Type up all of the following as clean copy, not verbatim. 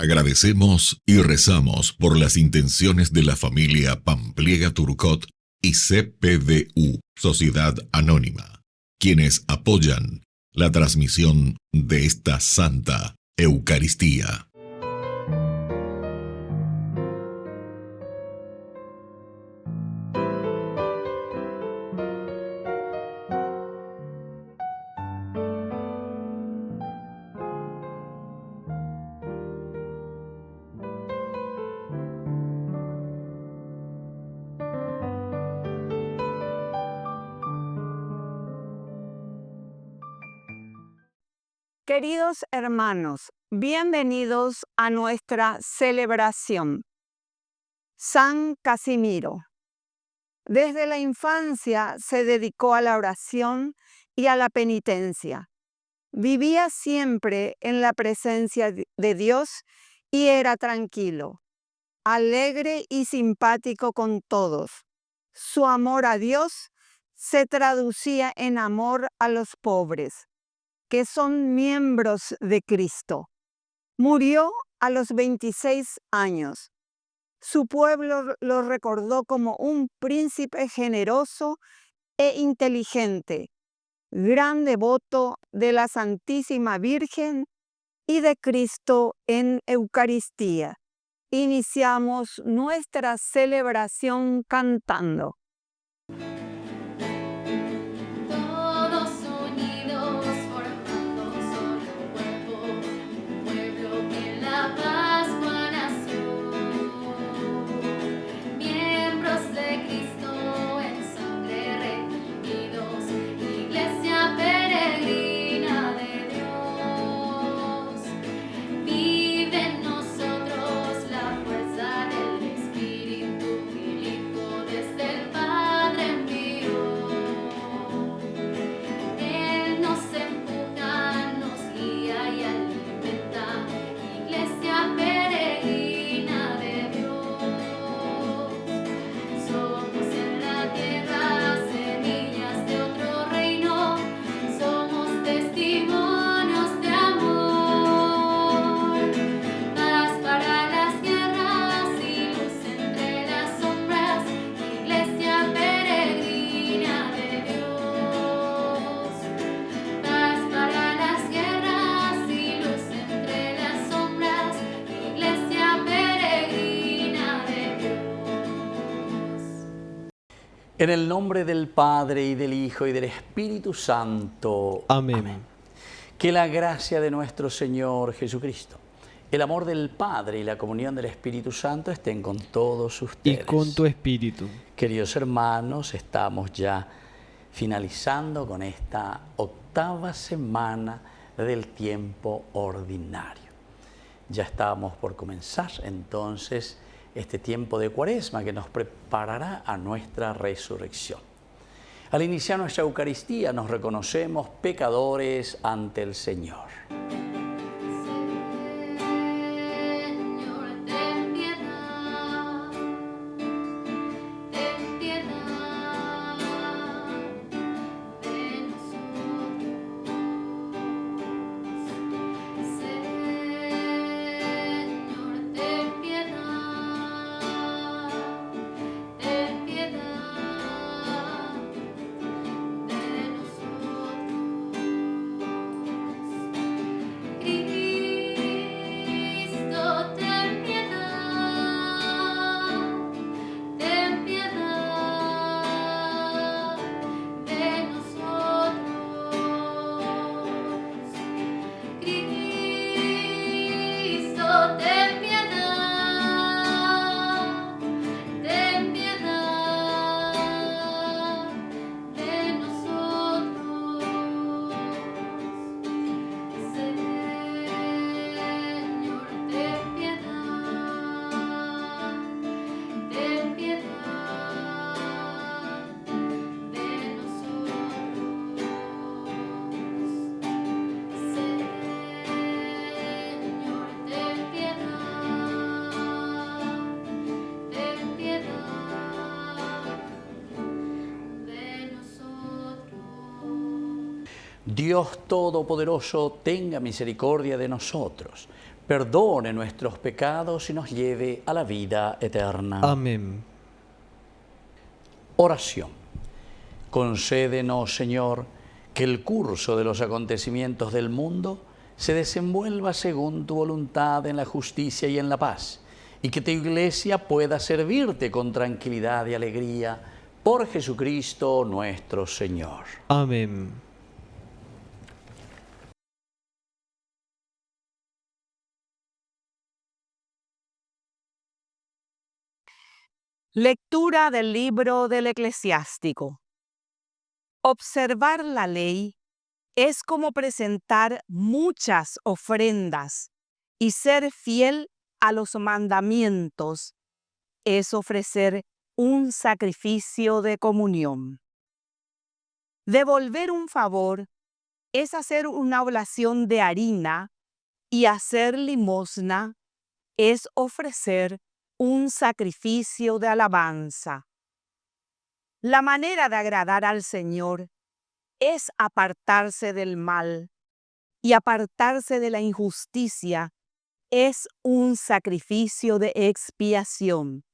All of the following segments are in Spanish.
Agradecemos y rezamos por las intenciones de la familia Pampliega Turcot y CPDU, Sociedad Anónima, quienes apoyan la transmisión de esta Santa Eucaristía. Queridos hermanos, bienvenidos a nuestra celebración. San Casimiro. Desde la infancia se dedicó a la oración y a la penitencia. Vivía siempre en la presencia de Dios y era tranquilo, alegre y simpático con todos. Su amor a Dios se traducía en amor a los pobres, que son miembros de Cristo. Murió a los 26 años. Su pueblo lo recordó como un príncipe generoso e inteligente, gran devoto de la Santísima Virgen y de Cristo en Eucaristía. Iniciamos nuestra celebración cantando. En el nombre del Padre, y del Hijo, y del Espíritu Santo. Amén. Amén. Que la gracia de nuestro Señor Jesucristo, el amor del Padre y la comunión del Espíritu Santo estén con todos ustedes. Y con tu espíritu. Queridos hermanos, estamos ya finalizando con esta 8ª semana del tiempo ordinario. Ya estábamos por comenzar entonces este tiempo de Cuaresma que nos preparará a nuestra resurrección. Al iniciar nuestra Eucaristía nos reconocemos pecadores ante el Señor. Dios Todopoderoso tenga misericordia de nosotros, perdone nuestros pecados y nos lleve a la vida eterna. Amén. Oración. Concédenos, Señor, que el curso de los acontecimientos del mundo se desenvuelva según tu voluntad en la justicia y en la paz, y que tu Iglesia pueda servirte con tranquilidad y alegría por Jesucristo nuestro Señor. Amén. Lectura del libro del Eclesiástico. Observar la ley es como presentar muchas ofrendas y ser fiel a los mandamientos es ofrecer un sacrificio de comunión. Devolver un favor es hacer una oblación de harina y hacer limosna es ofrecer un sacrificio de alabanza. La manera de agradar al Señor es apartarse del mal, y apartarse de la injusticia es un sacrificio de expiación.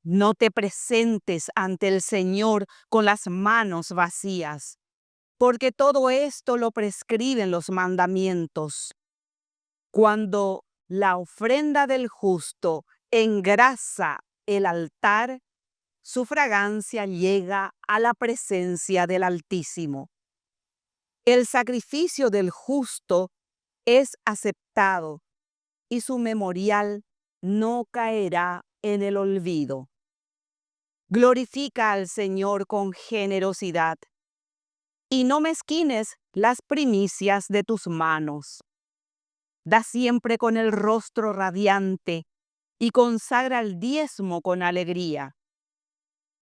No te presentes ante el Señor con las manos vacías, porque todo esto lo prescriben los mandamientos. Cuando la ofrenda del justo engrasa el altar, su fragancia llega a la presencia del Altísimo. El sacrificio del justo es aceptado y su memorial no caerá en el olvido. Glorifica al Señor con generosidad y no mezquines las primicias de tus manos. Da siempre con el rostro radiante y consagra el diezmo con alegría.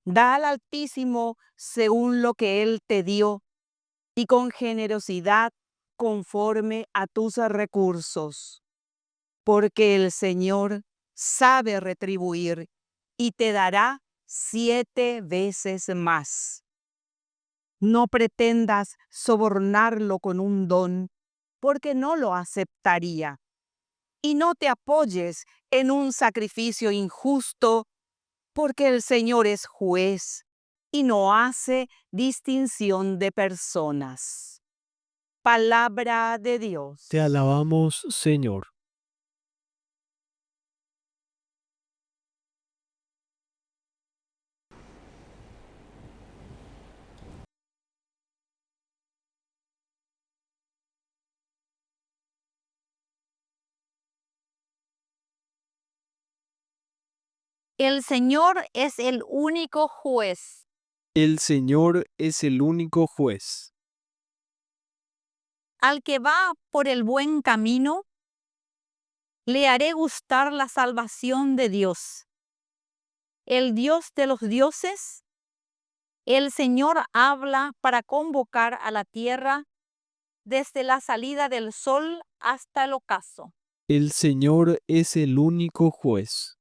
Da al Altísimo según lo que Él te dio y con generosidad conforme a tus recursos. Porque el Señor sabe retribuir y te dará 7 veces más. No pretendas sobornarlo con un don, porque no lo aceptaría. Y no te apoyes en un sacrificio injusto, porque el Señor es juez y no hace distinción de personas. Palabra de Dios. Te alabamos, Señor. El Señor es el único juez. El Señor es el único juez. Al que va por el buen camino, le haré gustar la salvación de Dios. El Dios de los dioses, el Señor habla para convocar a la tierra desde la salida del sol hasta el ocaso. El Señor es el único juez.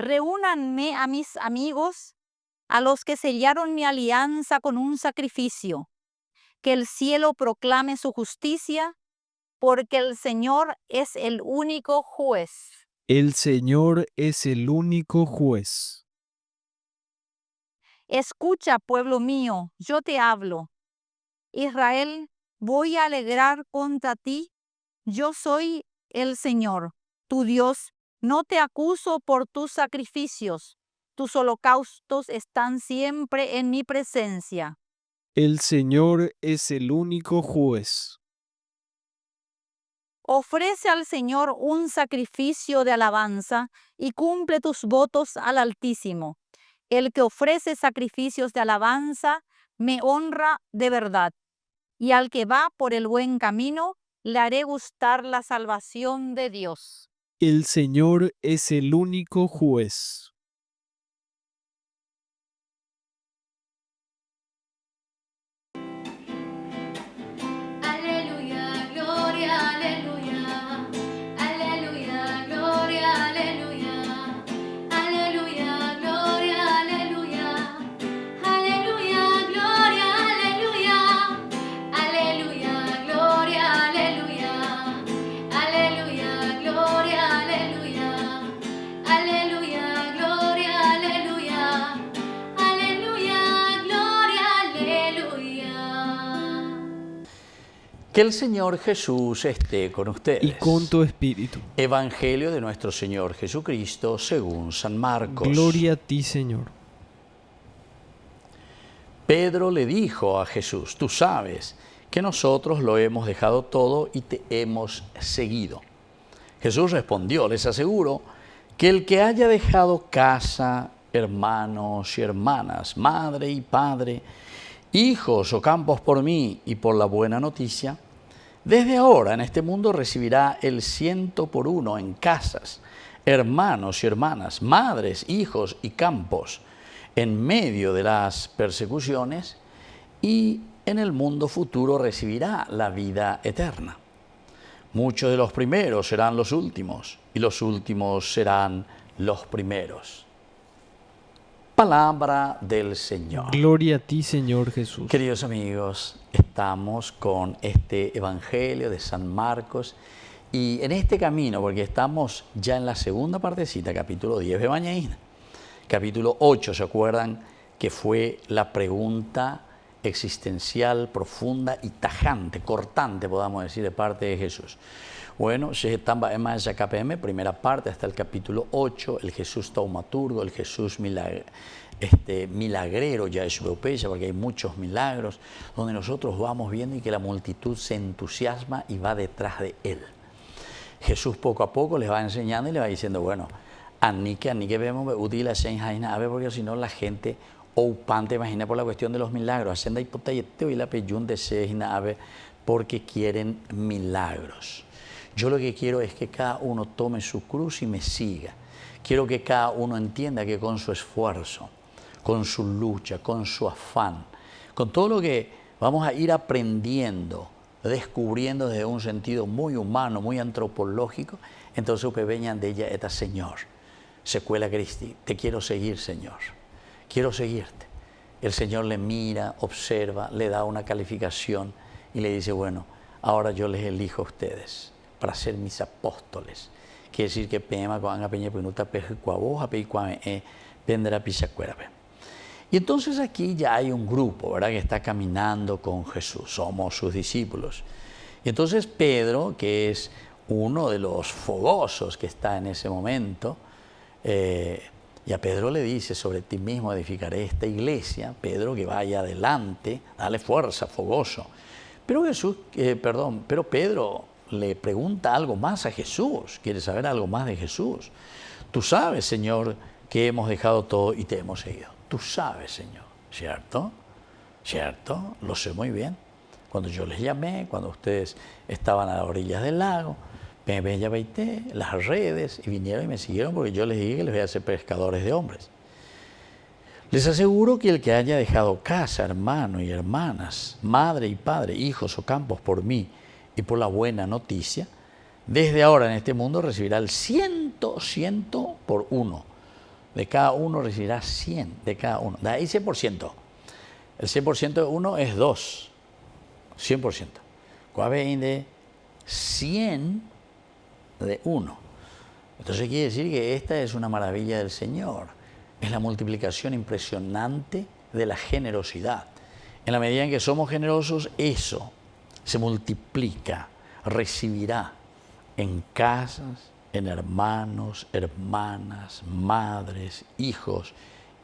Reúnanme a mis amigos, a los que sellaron mi alianza con un sacrificio. Que el cielo proclame su justicia, porque el Señor es el único juez. El Señor es el único juez. Escucha, pueblo mío, yo te hablo. Israel, voy a alegrar contra ti. Yo soy el Señor, tu Dios. No te acuso por tus sacrificios. Tus holocaustos están siempre en mi presencia. El Señor es el único juez. Ofrece al Señor un sacrificio de alabanza y cumple tus votos al Altísimo. El que ofrece sacrificios de alabanza me honra de verdad. Y al que va por el buen camino, le haré gustar la salvación de Dios. El Señor es el único juez. Aleluya, gloria, aleluya. Aleluya, gloria, aleluya. Aleluya, gloria, aleluya. Aleluya, gloria, aleluya. Aleluya, gloria, aleluya. Que el Señor Jesús esté con ustedes. y con tu espíritu. Evangelio de nuestro Señor Jesucristo según San Marcos. Gloria a ti, Señor. Pedro le dijo a Jesús, tú sabes que nosotros lo hemos dejado todo y te hemos seguido. Jesús respondió, les aseguro que el que haya dejado casa, hermanos y hermanas, madre y padre, hijos o campos por mí y por la buena noticia, desde ahora en este mundo recibirá el 100 por 1 en casas, hermanos y hermanas, madres, hijos y campos, en medio de las persecuciones, y en el mundo futuro recibirá la vida eterna. Muchos de los primeros serán los últimos, y los últimos serán los primeros. Palabra del Señor. Gloria a ti, Señor Jesús. Queridos amigos, estamos con este Evangelio de San Marcos y en este camino, porque estamos ya en la segunda partecita, capítulo 10 de mañana. Capítulo 8, ¿se acuerdan? Que fue la pregunta existencial, profunda y tajante, cortante, podamos decir, de parte de Jesús. Bueno, estamos en esa KPM, primera parte, hasta el capítulo 8, el Jesús taumaturgo, el Jesús milagrero, ya es europea, porque hay muchos milagros, donde nosotros vamos viendo y que la multitud se entusiasma y va detrás de él. Jesús poco a poco les va enseñando y les va diciendo, bueno, ni que vemos útil a ver, porque si no la gente opante, imagina por la cuestión de los milagros, haciendo hipotayeteo y la peyun de a ver, porque quieren milagros. Yo lo que quiero es que cada uno tome su cruz y me siga. Quiero que cada uno entienda que con su esfuerzo, con su lucha, con su afán, con todo lo que vamos a ir aprendiendo, descubriendo desde un sentido muy humano, muy antropológico, entonces que vengan de ella esta Señor, secuela Christi, te quiero seguir, Señor, quiero seguirte. El Señor le mira, observa, le da una calificación y le dice, bueno, ahora yo les elijo a ustedes para ser mis apóstoles. Quiere decir que pema con a peña penuta pejuaboja pejuame vendrá pisacuerabe. Y entonces aquí ya hay un grupo, ¿verdad?, que está caminando con Jesús, somos sus discípulos. Y entonces Pedro, que es uno de los fogosos que está en ese momento, y a Pedro le dice, sobre ti mismo edificaré esta iglesia. Pedro, que vaya adelante, dale fuerza, fogoso. Pero pero Pedro le pregunta algo más a Jesús, quiere saber algo más de Jesús. Tú sabes, Señor, que hemos dejado todo y te hemos seguido. Tú sabes, Señor, ¿cierto? ¿Cierto? Lo sé muy bien. Cuando yo les llamé, cuando ustedes estaban a las orillas del lago, me veité las redes y vinieron y me siguieron porque yo les dije que les voy a hacer pescadores de hombres. Les aseguro que el que haya dejado casa, hermanos y hermanas, madre y padre, hijos o campos por mí y por la buena noticia, desde ahora en este mundo recibirá el 100 por 1. De cada uno recibirá 100 de cada uno. De ahí 100%. El 100% de uno es 2. 100%. ¿Cuál es de 100 de 1? Entonces quiere decir que esta es una maravilla del Señor. Es la multiplicación impresionante de la generosidad. En la medida en que somos generosos, eso se multiplica, recibirá en casas, en hermanos, hermanas, madres, hijos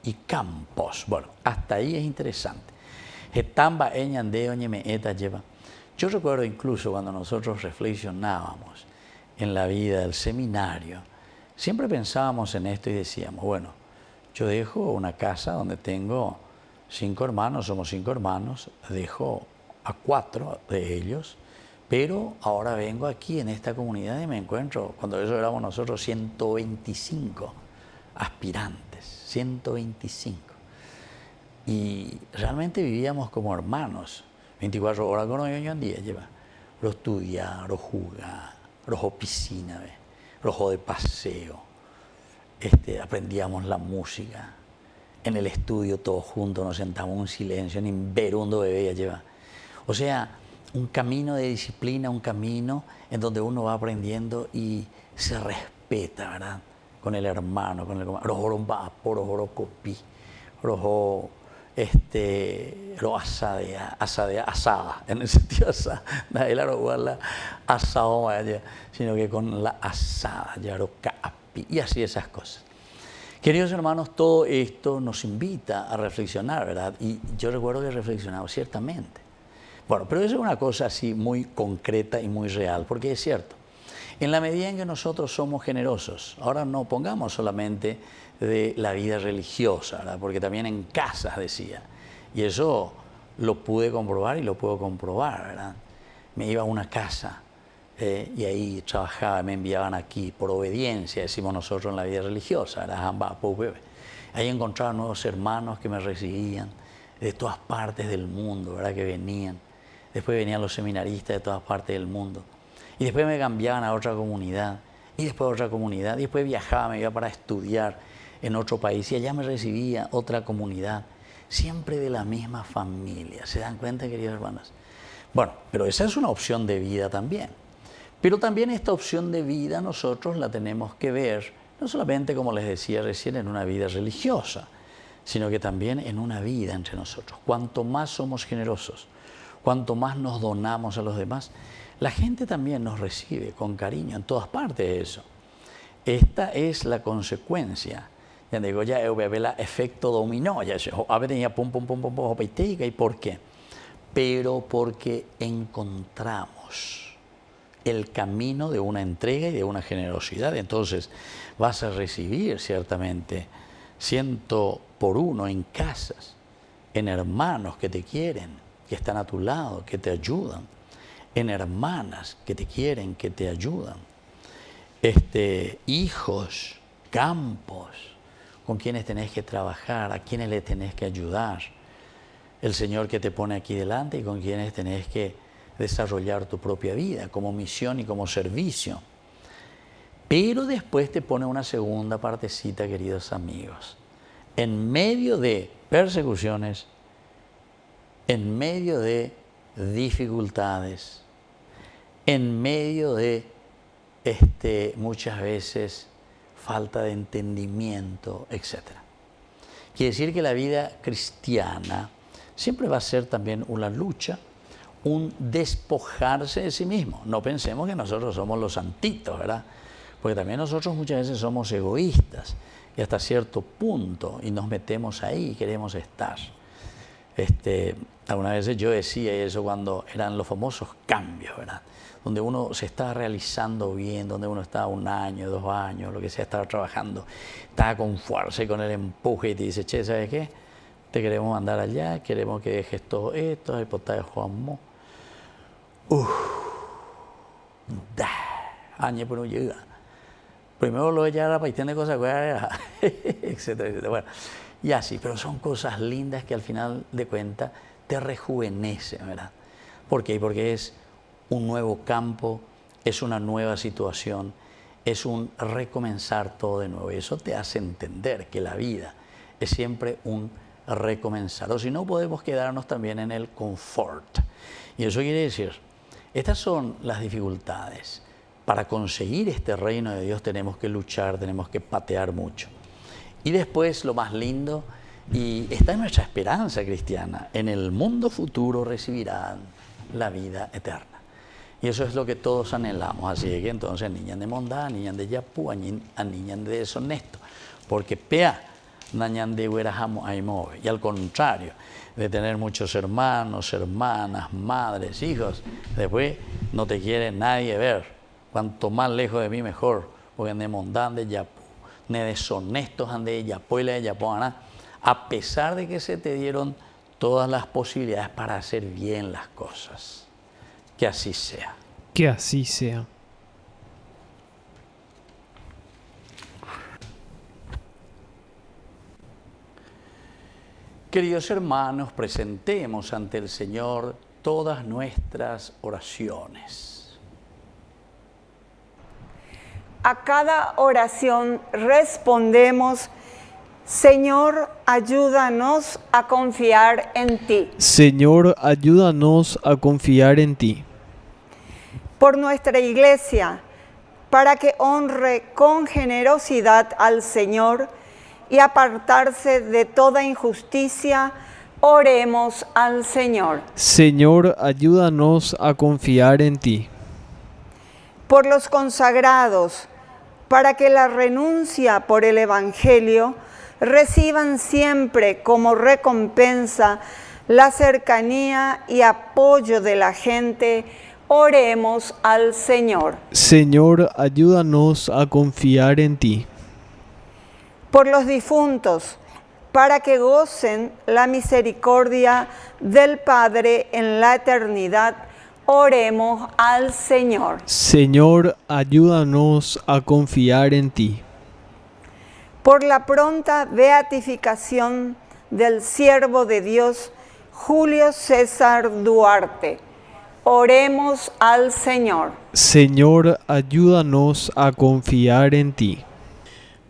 y campos. Bueno, hasta ahí es interesante. Yo recuerdo incluso cuando nosotros reflexionábamos en la vida del seminario, siempre pensábamos en esto y decíamos, bueno, yo dejo una casa donde tengo 5 hermanos, somos 5 hermanos, dejo a 4 de ellos, pero ahora vengo aquí en esta comunidad y me encuentro, cuando eso éramos nosotros, 125 aspirantes, 125. Y realmente vivíamos como hermanos, 24 horas con ellos un día lleva. Lo estudiar, lo jugar, lo piscina, lo de paseo. Aprendíamos la música. En el estudio todos juntos nos sentamos en silencio, ni ver un bebé lleva. O sea, un camino de disciplina, un camino en donde uno va aprendiendo y se respeta, ¿verdad? Con el hermano, con el rojo copí, rojo lo asada, en el sentido asada, nadie la roba asado, sino que con la asada, ya lo capi, y así esas cosas. Queridos hermanos, todo esto nos invita a reflexionar, ¿verdad? Y yo recuerdo que he reflexionado ciertamente. Bueno, pero eso es una cosa así muy concreta y muy real, porque es cierto. En la medida en que nosotros somos generosos, ahora no pongamos solamente de la vida religiosa, ¿verdad? Porque también en casas decía, y eso lo pude comprobar y lo puedo comprobar, ¿verdad? Me iba a una casa y ahí trabajaba, me enviaban aquí por obediencia, decimos nosotros en la vida religiosa, ¿verdad? Ahí encontraba nuevos hermanos que me recibían de todas partes del mundo, ¿verdad? Que venían. Después venían los seminaristas de todas partes del mundo. Y después me cambiaban a otra comunidad, y después a otra comunidad, y después viajaba, me iba para estudiar en otro país, y allá me recibía otra comunidad, siempre de la misma familia. ¿Se dan cuenta, queridos hermanos? Bueno, pero esa es una opción de vida también. Pero también esta opción de vida nosotros la tenemos que ver, no solamente, como les decía recién, en una vida religiosa, sino que también en una vida entre nosotros. Cuanto más somos generosos, cuanto más nos donamos a los demás, la gente también nos recibe con cariño en todas partes de eso. Esta es la consecuencia. Ya digo, ya voy a ver el efecto dominó. Ya a ver, tenía pum, ¿y por qué? Pero porque encontramos el camino de una entrega y de una generosidad. Entonces vas a recibir ciertamente 100 por 1 en casas, en hermanos que te quieren, que están a tu lado, que te ayudan, en hermanas que te quieren, que te ayudan, hijos, campos, con quienes tenés que trabajar, a quienes le tenés que ayudar, el Señor que te pone aquí delante y con quienes tenés que desarrollar tu propia vida como misión y como servicio. Pero después te pone una segunda partecita, queridos amigos. En medio de persecuciones, en medio de dificultades, en medio de muchas veces falta de entendimiento, etc. Quiere decir que la vida cristiana siempre va a ser también una lucha, un despojarse de sí mismo. No pensemos que nosotros somos los santitos, ¿verdad? Porque también nosotros muchas veces somos egoístas y hasta cierto punto, y nos metemos ahí y queremos estar. Algunas veces yo decía eso cuando eran los famosos cambios, ¿verdad? Donde uno se estaba realizando bien, donde uno estaba 1 año, 2 años, lo que sea, estaba trabajando, estaba con fuerza y con el empuje y te dice, che, ¿sabes qué? Te queremos mandar allá, queremos que dejes todo esto, el portal de Juan Mo. Año por un llega. Primero lo ya era para tener cosas, etcétera, etcétera. Bueno, y así, pero son cosas lindas que al final de cuentas te rejuvenecen, ¿verdad? ¿Por qué? Porque es un nuevo campo, es una nueva situación, es un recomenzar todo de nuevo. Y eso te hace entender que la vida es siempre un recomenzar. O si no, podemos quedarnos también en el confort. Y eso quiere decir, estas son las dificultades. Para conseguir este reino de Dios tenemos que luchar, tenemos que patear mucho. Y después lo más lindo, y está en nuestra esperanza cristiana, en el mundo futuro recibirán la vida eterna. Y eso es lo que todos anhelamos. Así que entonces niñan de mondá, niñan de yapú, niñan de deshonesto. Porque pea, nañan de huerajamo aimove. Y al contrario, de tener muchos hermanos, hermanas, madres, hijos, después no te quiere nadie ver. Cuanto más lejos de mí, mejor. Porque de mondán de yapú, ne deshonestos ande de yapú y le de yapú, a pesar de que se te dieron todas las posibilidades para hacer bien las cosas. Que así sea. Que así sea. Queridos hermanos, presentemos ante el Señor todas nuestras oraciones. A cada oración respondemos, Señor, ayúdanos a confiar en ti. Señor, ayúdanos a confiar en ti. Por nuestra iglesia, para que honre con generosidad al Señor y apartarse de toda injusticia, Oremos al Señor. Señor, ayúdanos a confiar en ti. Por los consagrados, para que la renuncia por el Evangelio reciban siempre como recompensa la cercanía y apoyo de la gente, oremos al Señor. Señor, ayúdanos a confiar en ti. Por los difuntos, para que gocen la misericordia del Padre en la eternidad, oremos al Señor. Señor, ayúdanos a confiar en ti. Por la pronta beatificación del siervo de Dios, Julio César Duarte, oremos al Señor. Señor, ayúdanos a confiar en ti.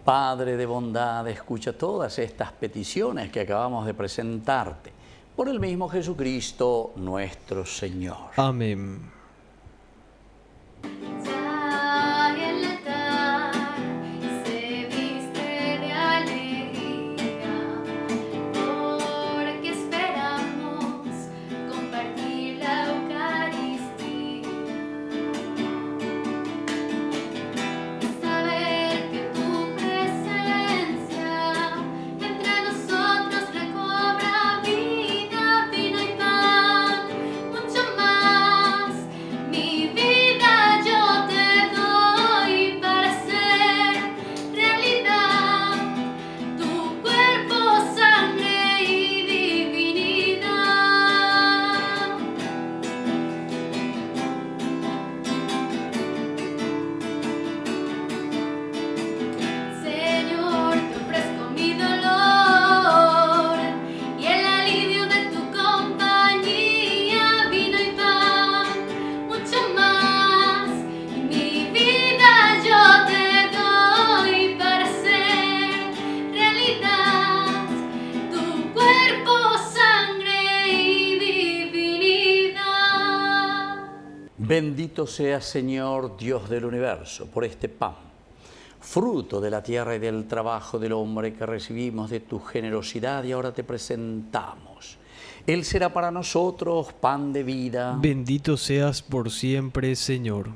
Padre de bondad, escucha todas estas peticiones que acabamos de presentarte por el mismo Jesucristo nuestro Señor. Amén. Ya el altar se viste de alegría, porque esperamos compartir la Eucaristía. Saber que tu presencia entre nosotros recobra vida, vino y pan, mucho más. Mi vida yo te doy para hacer realidad tu cuerpo, sangre y divinidad. Señor, te ofrezco mi dolor y el alivio de tu compañía, vino y pan, mucho más. Y mi vida yo te doy para hacer realidad tu cuerpo, sangre y divinidad. Bendito seas, Señor, Dios del universo, por este pan, fruto de la tierra y del trabajo del hombre que recibimos de tu generosidad y ahora te presentamos. Él será para nosotros pan de vida. Bendito seas por siempre, Señor.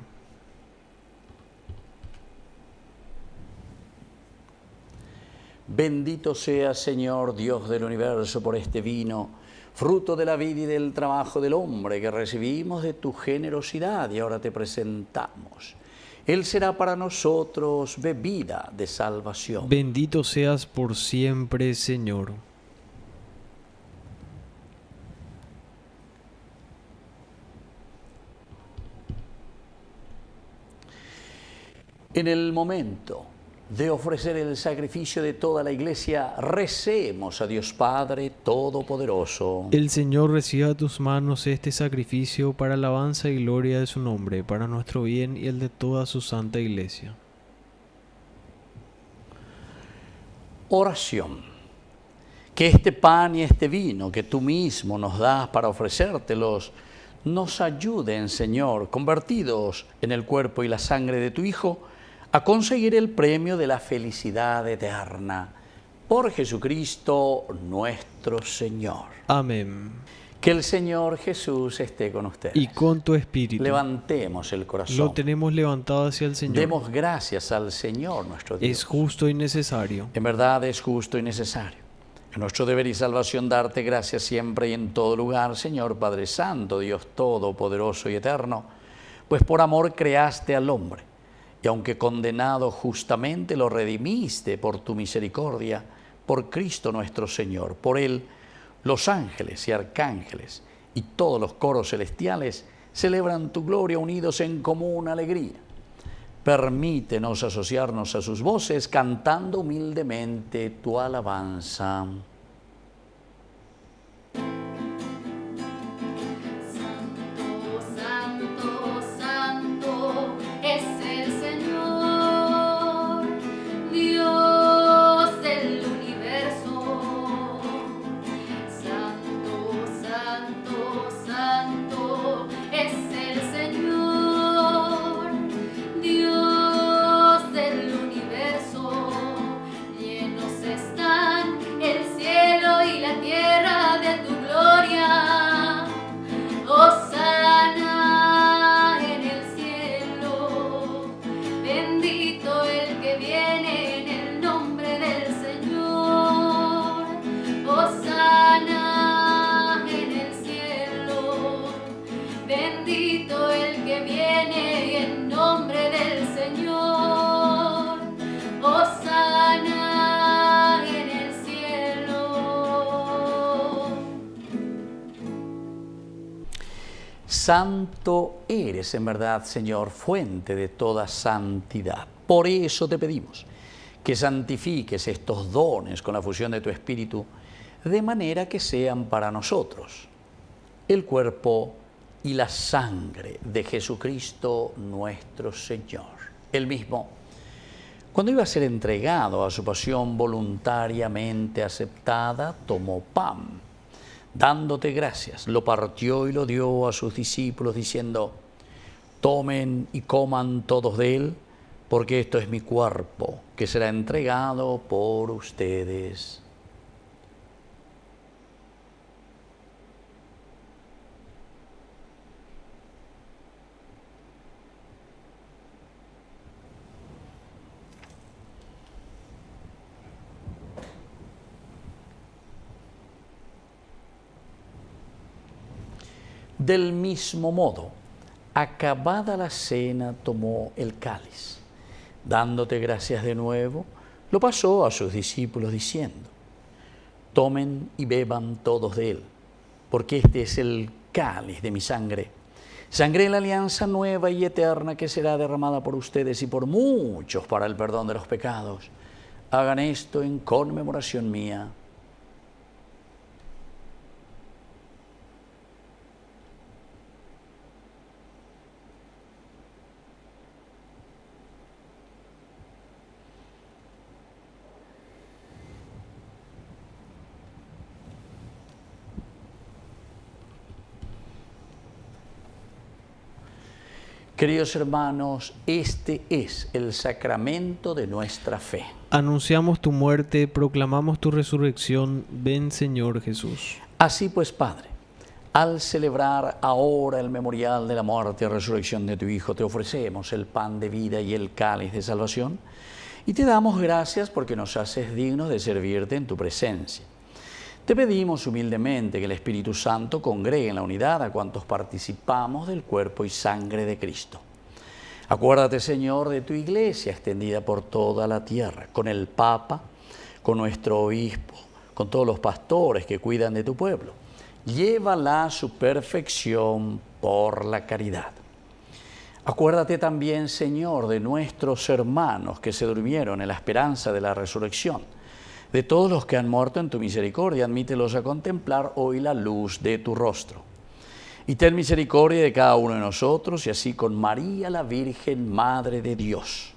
Bendito seas, Señor, Dios del universo, por este vino, fruto de la vida y del trabajo del hombre que recibimos de tu generosidad y ahora te presentamos. Él será para nosotros bebida de salvación. Bendito seas por siempre, Señor. En el momento de ofrecer el sacrificio de toda la Iglesia, recemos a Dios Padre Todopoderoso. El Señor reciba a tus manos este sacrificio para alabanza y gloria de su nombre, para nuestro bien y el de toda su santa Iglesia. Oración. Que este pan y este vino que tú mismo nos das para ofrecértelos, nos ayuden, Señor, convertidos en el cuerpo y la sangre de tu Hijo, a conseguir el premio de la felicidad eterna. Por Jesucristo nuestro Señor. Amén. Que el Señor Jesús esté con ustedes. Y con tu espíritu. Levantemos el corazón. Lo tenemos levantado hacia el Señor. Demos gracias al Señor nuestro Dios. Es justo y necesario. En verdad es justo y necesario. Es nuestro deber y salvación darte gracias siempre y en todo lugar, Señor Padre Santo, Dios Todopoderoso y Eterno, pues por amor creaste al hombre, y aunque condenado justamente lo redimiste por tu misericordia, por Cristo nuestro Señor. Por Él, los ángeles y arcángeles y todos los coros celestiales celebran tu gloria unidos en común alegría. Permítenos asociarnos a sus voces cantando humildemente tu alabanza. Santo, santo es el Señor, Dios del universo. Santo, santo, santo es el Señor, Dios del universo. Llenos están el cielo Santo eres en verdad, Señor, fuente de toda santidad. Por eso te pedimos que santifiques estos dones con la fusión de tu Espíritu, de manera que sean para nosotros el cuerpo y la sangre de Jesucristo nuestro Señor. Él mismo, cuando iba a ser entregado a su pasión voluntariamente aceptada, tomó pan, dándote gracias, lo partió y lo dio a sus discípulos, diciendo: tomen y coman todos de él, porque esto es mi cuerpo, que será entregado por ustedes. Del mismo modo, acabada la cena, tomó el cáliz. Dándote gracias de nuevo, lo pasó a sus discípulos diciendo: tomen y beban todos de él, porque este es el cáliz de mi sangre, sangre de la alianza nueva y eterna que será derramada por ustedes y por muchos para el perdón de los pecados. Hagan esto en conmemoración mía. Queridos hermanos, este es el sacramento de nuestra fe. Anunciamos tu muerte, proclamamos tu resurrección. Ven, Señor Jesús. Así pues, Padre, al celebrar ahora el memorial de la muerte y resurrección de tu Hijo, te ofrecemos el pan de vida y el cáliz de salvación, y te damos gracias porque nos haces dignos de servirte en tu presencia. Te pedimos humildemente que el Espíritu Santo congregue en la unidad a cuantos participamos del cuerpo y sangre de Cristo. Acuérdate, Señor, de tu Iglesia extendida por toda la tierra, con el Papa, con nuestro Obispo, con todos los pastores que cuidan de tu pueblo. Llévala a su perfección por la caridad. Acuérdate también, Señor, de nuestros hermanos que se durmieron en la esperanza de la resurrección. De todos los que han muerto en tu misericordia, admítelos a contemplar hoy la luz de tu rostro. Y ten misericordia de cada uno de nosotros, y así con María, la Virgen Madre de Dios,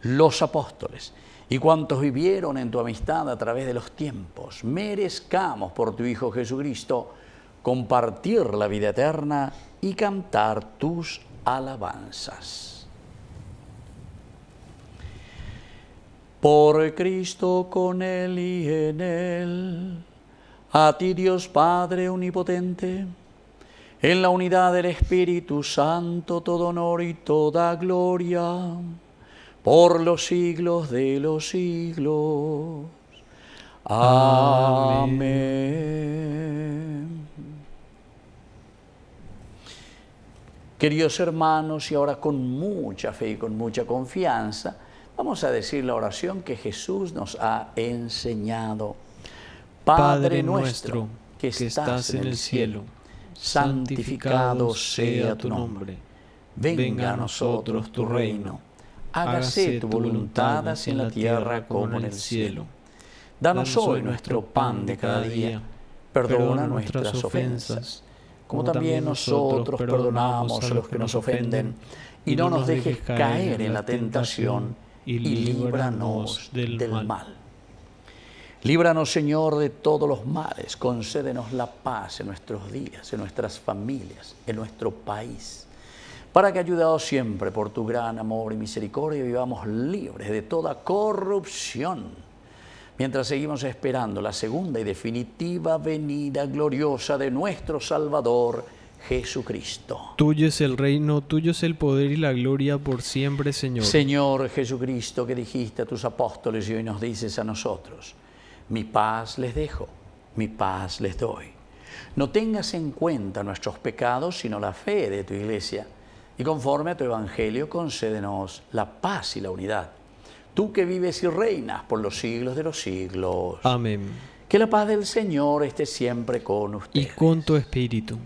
los apóstoles y cuantos vivieron en tu amistad a través de los tiempos, merezcamos por tu Hijo Jesucristo compartir la vida eterna y cantar tus alabanzas. Por Cristo, con Él y en Él, a ti Dios Padre Omnipotente, en la unidad del Espíritu Santo, todo honor y toda gloria, por los siglos de los siglos. Amén. Queridos hermanos, y ahora con mucha fe y con mucha confianza, vamos a decir la oración que Jesús nos ha enseñado. Padre nuestro, que estás en el cielo, santificado sea tu nombre. Venga a nosotros tu reino. Hágase tu voluntad así en la tierra como en el cielo. Danos hoy nuestro pan de cada día. Perdona nuestras ofensas, como también nosotros perdonamos a los que nos ofenden. Y no nos dejes caer en la tentación, y líbranos del mal. Líbranos, Señor, de todos los males. Concédenos la paz en nuestros días, en nuestras familias, en nuestro país, para que, ayudados siempre por tu gran amor y misericordia, vivamos libres de toda corrupción, mientras seguimos esperando la segunda y definitiva venida gloriosa de nuestro Salvador, Jesucristo. Tuyo es el reino, tuyo es el poder y la gloria por siempre, Señor. Señor Jesucristo, que dijiste a tus apóstoles y hoy nos dices a nosotros: mi paz les dejo, mi paz les doy. No tengas en cuenta nuestros pecados, sino la fe de tu Iglesia. Y conforme a tu Evangelio, concédenos la paz y la unidad. Tú que vives y reinas por los siglos de los siglos. Amén. Que la paz del Señor esté siempre con ustedes. Y con tu espíritu.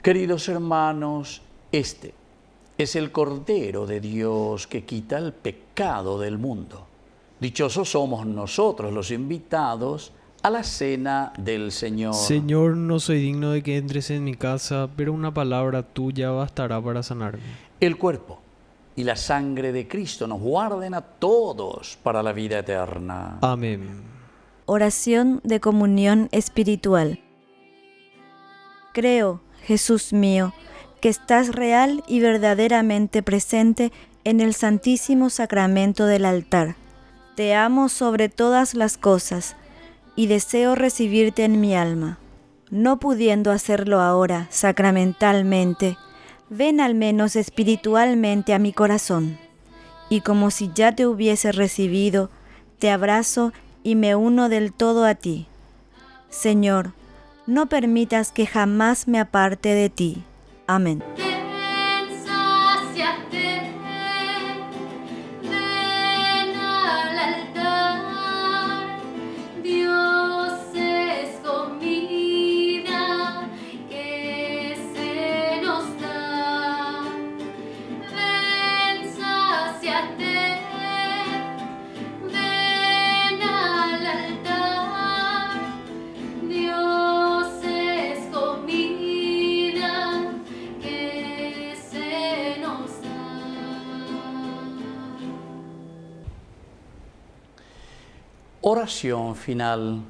Queridos hermanos, este es el Cordero de Dios que quita el pecado del mundo. Dichosos somos nosotros los invitados a la cena del Señor. Señor, no soy digno de que entres en mi casa, pero una palabra tuya bastará para sanarme. El cuerpo y la sangre de Cristo nos guarden a todos para la vida eterna. Amén. Oración de comunión espiritual. Creo, Jesús mío, que estás real y verdaderamente presente en el Santísimo Sacramento del altar. Te amo sobre todas las cosas y deseo recibirte en mi alma. No pudiendo hacerlo ahora sacramentalmente, ven al menos espiritualmente a mi corazón, y como si ya te hubiese recibido, te abrazo y me uno del todo a ti. Señor, no permitas que jamás me aparte de ti. Amén. Ven, sáciate, ven al altar. Dios es comida que se nos da. Ven, sáciate, ven al altar. Dios es comida que se nos da. Oración final.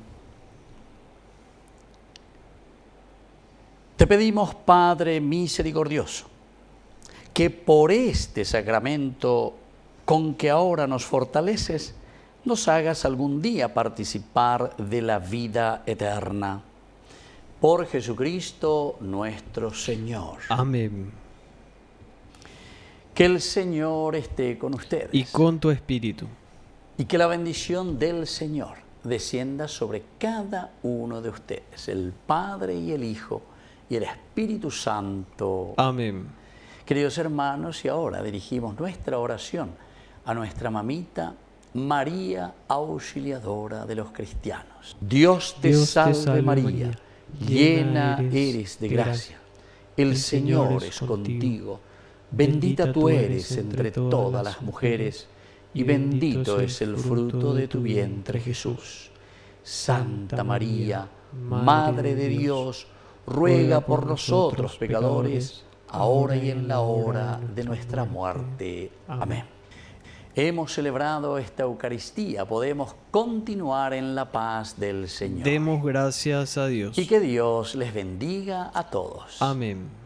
Te pedimos, Padre misericordioso, que por este sacramento con que ahora nos fortaleces, nos hagas algún día participar de la vida eterna. Por Jesucristo nuestro Señor. Amén. Que el Señor esté con ustedes. Y con tu espíritu. Y que la bendición del Señor descienda sobre cada uno de ustedes, el Padre y el Hijo y el Espíritu Santo. Amén. Queridos hermanos, y ahora dirigimos nuestra oración a nuestra mamita María Auxiliadora de los cristianos. Dios te salve María, llena eres de gracia. El Señor es contigo. Bendita tú eres entre todas las mujeres, y bendito es el fruto de tu vientre, Jesús. Santa María, Madre de Dios, ruega por nosotros pecadores, ahora y en la hora de nuestra muerte. Amén. Hemos celebrado esta Eucaristía, podemos continuar en la paz del Señor. Demos gracias a Dios. Y que Dios les bendiga a todos. Amén.